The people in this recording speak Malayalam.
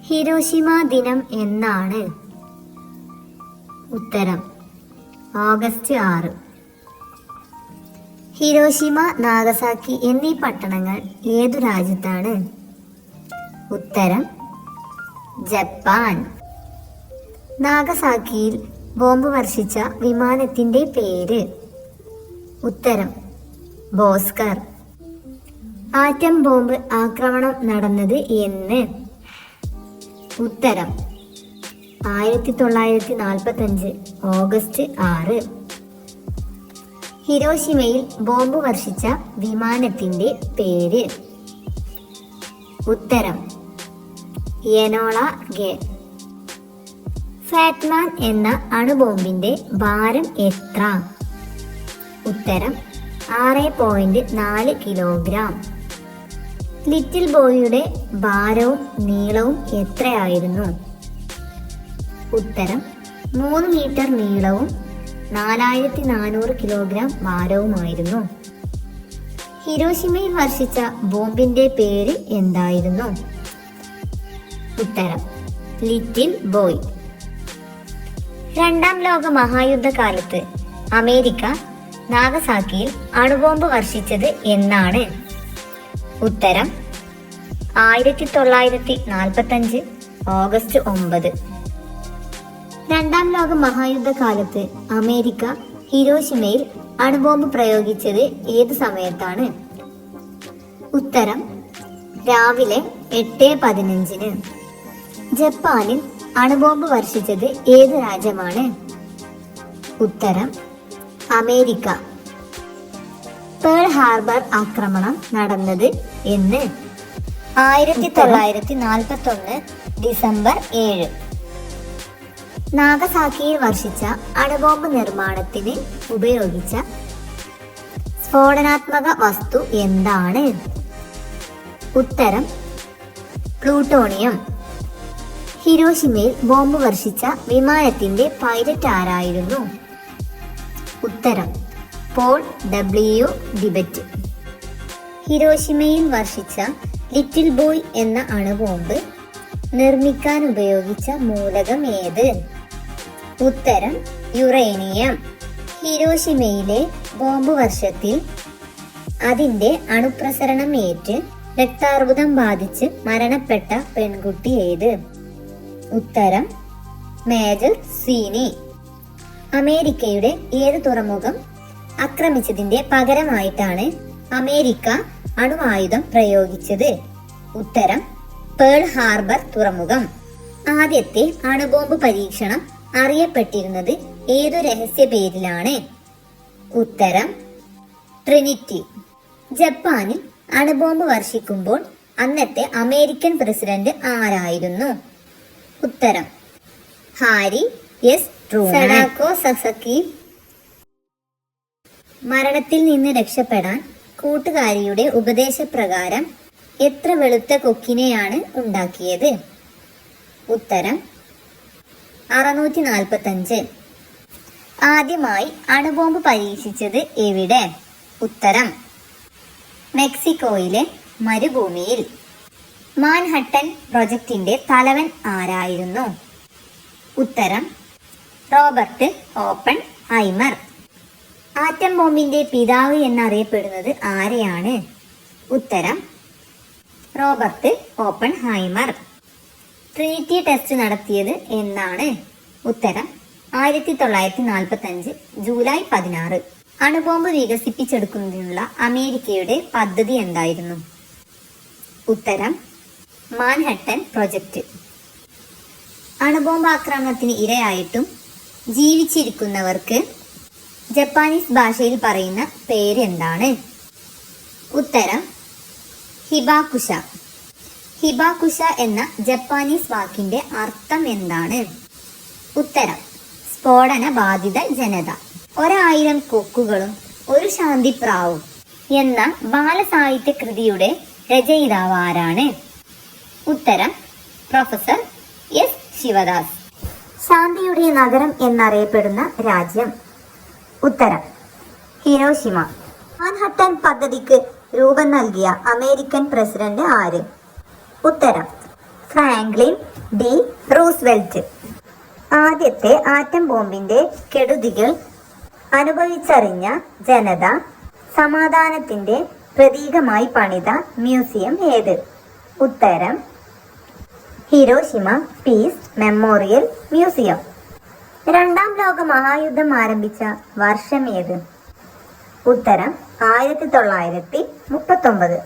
ഹിരോഷിമ ദിനം എന്നാണ്? ഉത്തരം ഓഗസ്റ്റ് 6. ഹിരോഷിമ, നാഗസാക്കി എന്നീ പട്ടണങ്ങൾ ഏതു രാജ്യത്താണ്? ഉത്തരം ജപ്പാൻ. നാഗസാക്കിയിൽ ബോംബ് വർഷിച്ച വിമാനത്തിന്റെ പേര്? ഉത്തരം ബോസ്കർ. ആറ്റം ബോംബ് ആക്രമണം നടന്നത് എന്ന്? ഉത്തരം 1945 ഓഗസ്റ്റ് 6. ഹിരോഷിമയിൽ ബോംബ് വർഷിച്ച വിമാനത്തിന്റെ പേര്? ഉത്തരം എനോള ഗെ. ഫാറ്റ്മാൻ എന്ന അണുബോംബിന്റെ ഭാരം എത്ര? ഉത്തരം 6.4 കിലോഗ്രാം. ലിറ്റിൽ ബോയിയുടെ ഭാരവും നീളവും എത്രയായിരുന്നു? ഉത്തരം 3 മീറ്റർ നീളവും 4400 കിലോഗ്രാം ഭാരവുമായിരുന്നു. ഹിരോഷിമയിൽ വർഷിച്ച ബോംബിന്റെ പേര് എന്തായിരുന്നു? ഉത്തരം ലിറ്റിൽ ബോയ്. രണ്ടാം ലോക മഹായുദ്ധകാലത്ത് അമേരിക്ക നാഗസാക്കിയിൽ അണുബോംബ് വർഷിച്ചത് എന്നാണ്? ഉത്തരം 1945 ഓഗസ്റ്റ് 9. രണ്ടാം ലോക മഹായുദ്ധകാലത്ത് അമേരിക്ക ഹിരോഷിമയിൽ അണുബോംബ് പ്രയോഗിച്ചത് ഏത് സമയത്താണ്? ഉത്തരം രാവിലെ 8:15. ജപ്പാനിൽ അണുബോംബ് വർഷിച്ചത് ഏത് രാജ്യമാണ്? ഉത്തരം അമേരിക്ക. പേൾ ഹാർബർ ആക്രമണം നടന്നത് എന്ന്? 1941 ഡിസംബർ 7. നാഗസാക്കിയിൽ വർഷിച്ച അണുബോംബ് നിർമ്മാണത്തിന് ഉപയോഗിച്ച സ്ഫോടനാത്മക വസ്തു എന്താണ്? ഉത്തരം പ്ലൂട്ടോണിയം. ഹിരോഷിമയിൽ ബോംബ് വർഷിച്ച വിമാനത്തിന്റെ പൈലറ്റ് ആരായിരുന്നു? ഉത്തരം പോൾ ഡബ്ല്യു ഡിബറ്റ്. ഹിരോഷിമയിൽ വർഷിച്ച ലിറ്റിൽ ബോയ് എന്ന അണുബോംബ് നിർമ്മിക്കാൻ ഉപയോഗിച്ച മൂലകം ഏത്? ഉത്തരം യുറേനിയം. ഹിരോഷിമയിലെ ബോംബ് വർഷത്തിൽ അതിന്റെ അണുപ്രസരണം ഏറ്റ് രക്താർബുദം ബാധിച്ച് മരണപ്പെട്ട പെൺകുട്ടി ഏത്? ഉത്തരം മേജർ സീനി. അമേരിക്കയുടെ ഏത് തുറമുഖം ആക്രമിച്ചതിന്റെ പകരമായിട്ടാണ് അമേരിക്ക അണുവായുധം പ്രയോഗിച്ചത്? ഉത്തരം പേൾ ഹാർബർ തുറമുഖം. ആദ്യത്തെ അണുബോംബ് പരീക്ഷണം അറിയപ്പെട്ടിരുന്നത് ഏതു രഹസ്യ പേരിലാണ്? ഉത്തരം ട്രിനിറ്റി. ജപ്പാനിൽ അണുബോംബ് വർഷിക്കുമ്പോൾ അന്നത്തെ അമേരിക്കൻ പ്രസിഡന്റ് ആരായിരുന്നു? ഉത്തരം ഹാരി എസ് ട്രൂമാൻ. സഡാക്കോ സസക്കി മരണത്തിൽ നിന്ന് രക്ഷപ്പെടാൻ കൂട്ടുകാരിയുടെ ഉപദേശപ്രകാരം എത്ര വെളുത്ത കൊക്കിനെയാണ് ഉണ്ടാക്കിയത്? ഉത്തരം 645. ആദ്യമായി അണുബോംബ് പരീക്ഷിച്ചത് എവിടെ? ഉത്തരം മെക്സിക്കോയിലെ മരുഭൂമിയിൽ. മാൻഹട്ടൻ പ്രൊജക്ടിന്റെ തലവൻ ആരായിരുന്നു? ഉത്തരം റോബർട്ട് ഓപ്പൺ ഹൈമർ. ആറ്റം ബോംബിന്റെ പിതാവ് എന്നറിയപ്പെടുന്നത് ആരെയാണ്? ഉത്തരം റോബർട്ട് ഓപ്പൺ ഹൈമർ. ട്രിനിറ്റി ടെസ്റ്റ് നടത്തിയത് എന്നാണ്? ഉത്തരം 1945 ജൂലൈ 16. അണുബോംബ് വികസിപ്പിച്ചെടുക്കുന്നതിനുള്ള അമേരിക്കയുടെ പദ്ധതി എന്തായിരുന്നു? ഉത്തരം മാൻഹട്ടൻ പ്രൊജക്ട്. അണുബോംബ് ആക്രമണത്തിന് ഇരയായിട്ടും ജീവിച്ചിരിക്കുന്നവർക്ക് ജപ്പാനീസ് ഭാഷയിൽ പറയുന്ന പേര് എന്താണ്? ഉത്തരം ഹിബാകുഷ. ഹിബാകുഷ എന്ന ജപ്പാനീസ് വാക്കിന്റെ അർത്ഥം എന്താണ്? ഉത്തരം സ്ഫോടന ബാധിത ജനത. 1000 കൊക്കുകളും ഒരു ശാന്തിപ്രാവും എന്ന ബാലസാഹിത്യ കൃതിയുടെ രചയിതാവ് ആരാണ്? ഉത്തരം പ്രൊഫസർ എസ് ശിവദാസ്. ശാന്തിയുടെ നഗരം എന്നറിയപ്പെടുന്ന രാജ്യം? ഉത്തരം ഹിരോഷിമ. മാൻഹട്ടൻ പദ്ധതിക്ക് രൂപം നൽകിയ അമേരിക്കൻ പ്രസിഡന്റ് ആര്? ഉത്തരം ഫ്രാങ്ക്ലിൻ ഡി റൂസ്വെൽറ്റ്. ആദ്യത്തെ ആറ്റം ബോംബിന്റെ കെടുതികൾ അനുഭവിച്ചറിഞ്ഞ ജനത സമാധാനത്തിന്റെ പ്രതീകമായി പണിത മ്യൂസിയം ഏത്? ഉത്തരം ഹിരോഷിമ പീസ് മെമ്മോറിയൽ മ്യൂസിയം. രണ്ടാം ലോക മഹായുദ്ധം ആരംഭിച്ച വർഷം ഏത്? ഉത്തരം 1939.